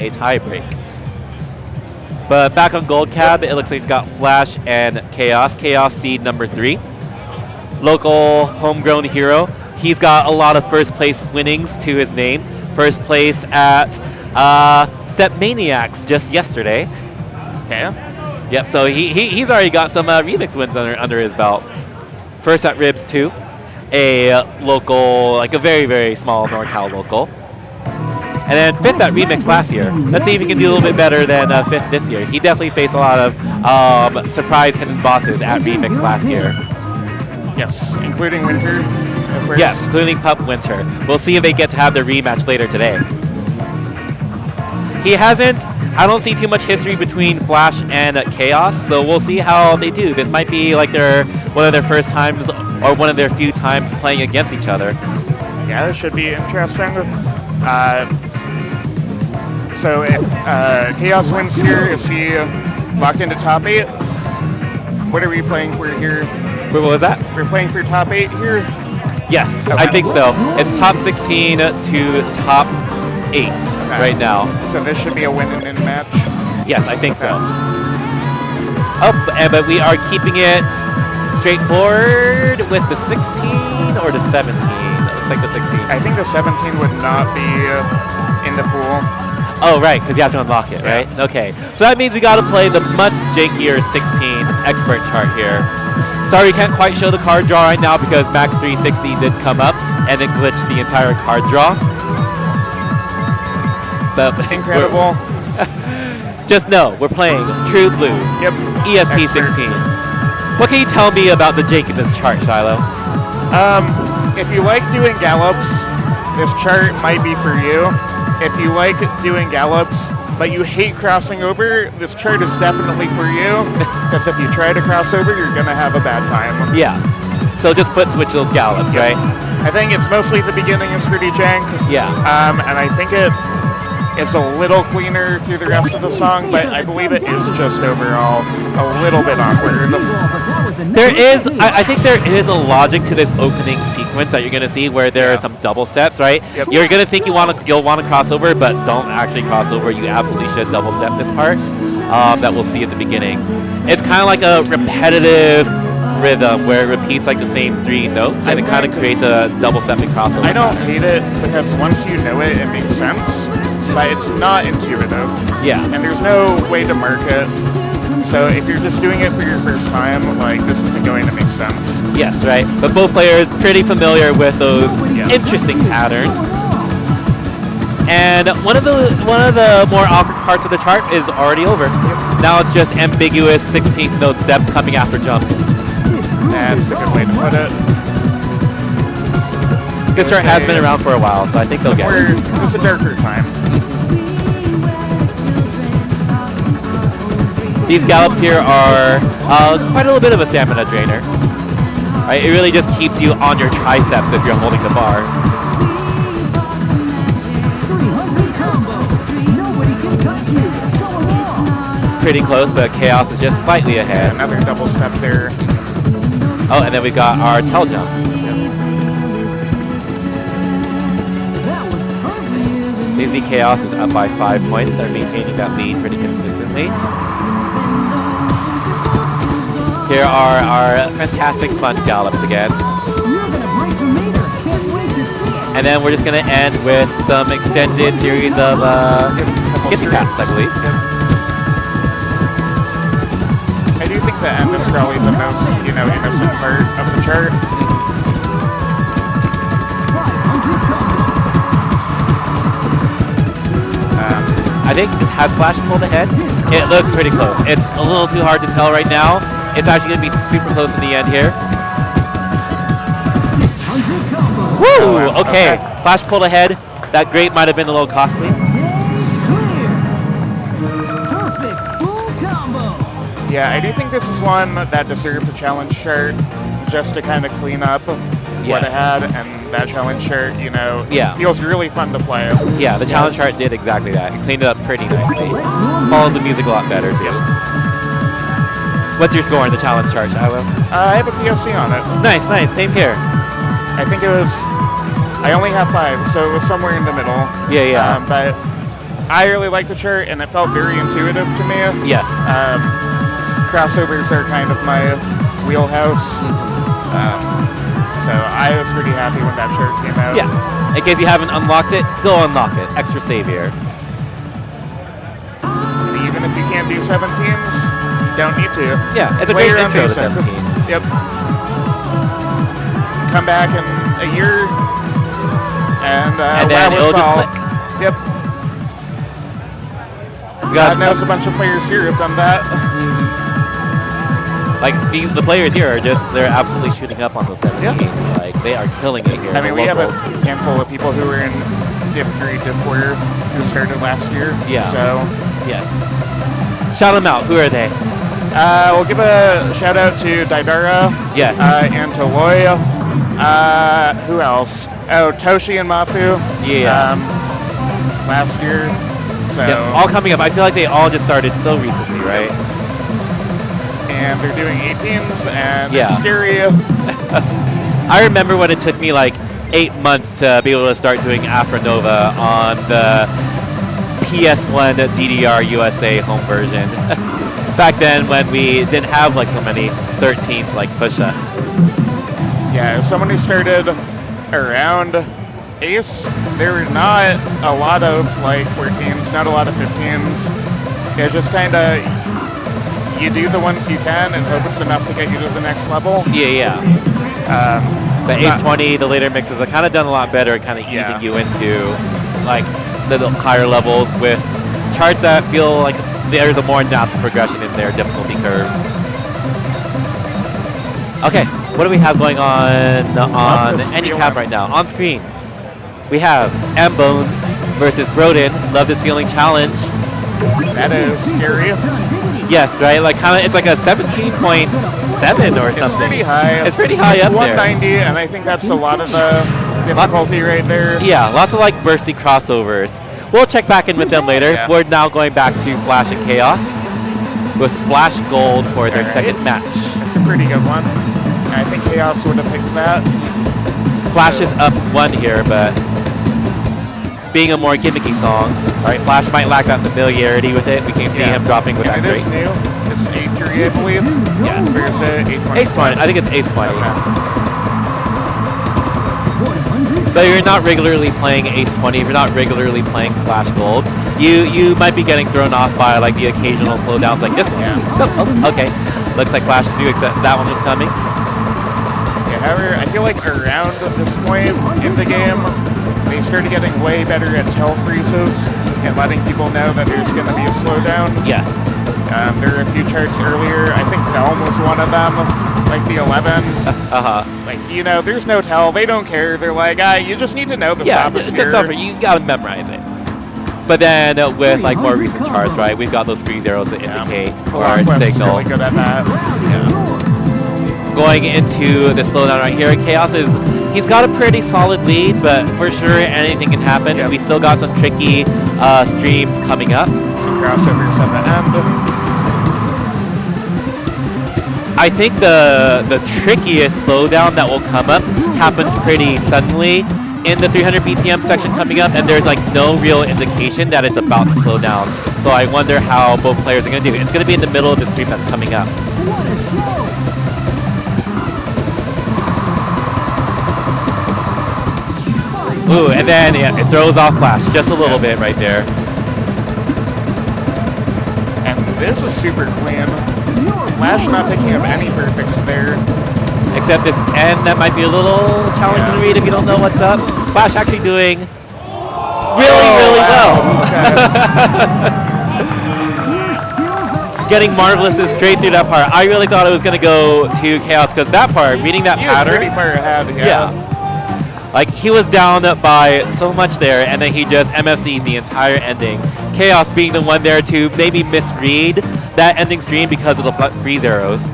a tiebreak. But back on Gold Cab, it looks like we've got Flash and Kay0ss. Kay0ss seed number 3. Local homegrown hero. He's got a lot of first place winnings to his name. First place at Step Maniacs just yesterday. Okay. Yep, so he's already got some remix wins under his belt. First at Ribs 2, a local, like a very, very small NorCal local. And then 5th at Remix last year. Let's see if he can do a little bit better than 5th this year. He definitely faced a lot of surprise hidden bosses at Remix last year. Yes, including Winter, of course. Yes, including Pup Winter. We'll see if they get to have their rematch later today. He hasn't, I don't see too much history between Flash and Kay0ss, so we'll see how they do. This might be like one of their first times or one of their few times playing against each other. Yeah, this should be interesting. So if Kay0ss wins here, is he locked into top 8? What are we playing for here? What was that? We're playing for top 8 here? Yes, okay. I think so. It's top 16 to top 8 right now. So this should be a win-in match? Yes, I think so. Oh, but we are keeping it straightforward with the 16 or the 17. It looks like the 16. I think the 17 would not be in the pool. Oh, right, because you have to unlock it, right? Yeah. Okay. So that means we got to play the much jankier 16 expert chart here. Sorry, we can't quite show the card draw right now because Max 360 did come up and it glitched the entire card draw. But incredible. Just know, we're playing True Blue. Yep. ESP 16. What can you tell me about the jank in this chart, Shiloh? If you like doing gallops, this chart might be for you. If you like doing gallops, but you hate crossing over, this chart is definitely for you. Because if you try to cross over, you're going to have a bad time. Yeah. So just foot switch those gallops, right? I think it's mostly the beginning is pretty jank. Yeah. And I think it's a little cleaner through the rest of the song, but I believe it is just overall a little bit awkward. I think there is a logic to this opening sequence that you're going to see where there are some double steps, right? Yep. You're going to think you'll want to cross over, but don't actually cross over. You absolutely should double step this part that we'll see at the beginning. It's kind of like a repetitive rhythm where it repeats like the same 3 notes and it kind of creates a double stepping crossover. I don't hate it because once you know it, it makes sense, but it's not intuitive. Yeah. And there's no way to mark it. So if you're just doing it for your first time, like, this isn't going to make sense. Yes, right. But both players pretty familiar with those interesting patterns. And one of the more awkward parts of the chart is already over. Yep. Now it's just ambiguous 16th note steps coming after jumps. That's a good way to put it. This chart has been around for a while, so I think they'll get it. It's a darker time. These gallops here are quite a little bit of a stamina drainer. Right? It really just keeps you on your triceps if you're holding the bar. It's pretty close, but Kay0ss is just slightly ahead. Yeah, another double step there. Oh, and then we got our tail jump. Lazy Kay0ss is up by 5 points. They're maintaining that lead pretty consistently. Here are our fantastic fun gallops again. And then we're just going to end with some extended series of skipping caps, I believe. I do think the end is probably the most, innocent part of the chart. I think this has Flash pulled ahead. It looks pretty close. It's a little too hard to tell right now. It's actually going to be super close in the end here. Woo! Okay. Flash pulled ahead. That grate might have been a little costly. Yeah, I do think this is one that deserved the challenge chart just to kind of clean up what it had, and that challenge chart, feels really fun to play. Yeah, the challenge chart did exactly that. It cleaned it up pretty nicely. Follows the music a lot better, too. What's your score in the challenge chart, Shiloh? I have a POC on it. Nice, nice. Same here. I think it was... I only have 5, so it was somewhere in the middle. Yeah. But I really like the chart, and it felt very intuitive to me. Yes. Crossovers are kind of my wheelhouse. So I was pretty happy when that chart came out. Yeah. In case you haven't unlocked it, go unlock it. Extra savior. And even if you can't do 17s, you don't need to. Yeah, it's a Play great your own intro to basic. 17s. Yep. Come back in a year, and then it'll just fall. click. Yep. God knows a bunch of players here have done that. Like the players here are they're absolutely shooting up on those 17s. Yeah. Like they are killing it here. I mean, we have a locals. handful of people who were in Div 3, Div 4 who started last year. Yeah. So, Yes. Shout them out. Who are they? we'll give a shout out to Daidara. Yes. And to Loy. Who else? Oh, Toshi and Mafu. Yeah. Last year. So. Yeah, all coming up. I feel like they all just started so recently, right? And they're doing 18s, and Yeah. it's scary. I remember when it took me like 8 months to be able to start doing Afronova on the PS1 DDR USA home version. Back then when we didn't have like so many 13s like push us. Yeah, as someone who started around Ace, there were not a lot of like 14s, not a lot of 15s. It's just kind of, you do the ones you can and hope it's enough to get you to the next level. Yeah. The Ace 20, the later mixes are kind of done a lot better, kind of easing you into like the higher levels with charts that feel like there's a more natural progression in their difficulty curves. Okay, what do we have going on any cap right now? On screen, we have M-Bones versus Broden. Love This Feeling challenge. That is scary. Yes, right? Like kind of, it's like a 17.7 or something. It's pretty high. It's pretty high up there. 190, and I think that's a lot of the difficulty right there. Yeah, lots of like bursty crossovers. We'll check back in with them later. Yeah. We're now going back to Flash and Kay0ss with Splash Gold for their second match. It's a pretty good one. I think Kay0ss would have picked that. Flash is up 1 here, but being a more gimmicky song, right? Flash might lack that familiarity with it. We can see him dropping with that And it great. is new. It's A3, I believe. Yes. Or is it A20? Ace 20. I think it's Ace 20. Okay. But you're not regularly playing Ace 20, if you're not regularly playing Splash Gold, you might be getting thrown off by like the occasional slowdowns like this one. Yeah. Oh, okay. Looks like Flash knew that one was coming. Yeah, however, I feel like around this point in the game, they started getting way better at tail freezes and letting people know that there's going to be a slowdown. Yes. There are a few charts earlier. I think Felm was one of them, like the 11. Like, you know, there's no tell. They don't care. They're like, you just need to know the stop is here. You gotta memorize it. But then with like more recent charts, right, we've got those free zeros that indicate for our signal. Really good at that. Yeah. Going into the slowdown right here, Kay0ss he's got a pretty solid lead, but for sure anything can happen. Yep. We still got some tricky streams coming up. Some crossovers at the end. I think the trickiest slowdown that will come up happens pretty suddenly in the 300 BPM section coming up, and there's like no real indication that it's about to slow down. So I wonder how both players are going to do. It's going to be in the middle of the stream that's coming up. Ooh, and then it throws off Flash just a little bit right there. And this is super clean. Flash not picking up any perfects there. Except this end that might be a little challenging to read if you don't know what's up. Flash actually doing really well. Okay. Getting Marvelous's straight through that part. I really thought it was going to go to Kay0ss because that part, reading that He pattern. was pretty far ahead, yeah. Like, he was down by so much there, and then he just MFC'd the entire ending. Kay0ss being the one there to maybe misread that ending stream because of the free zeros.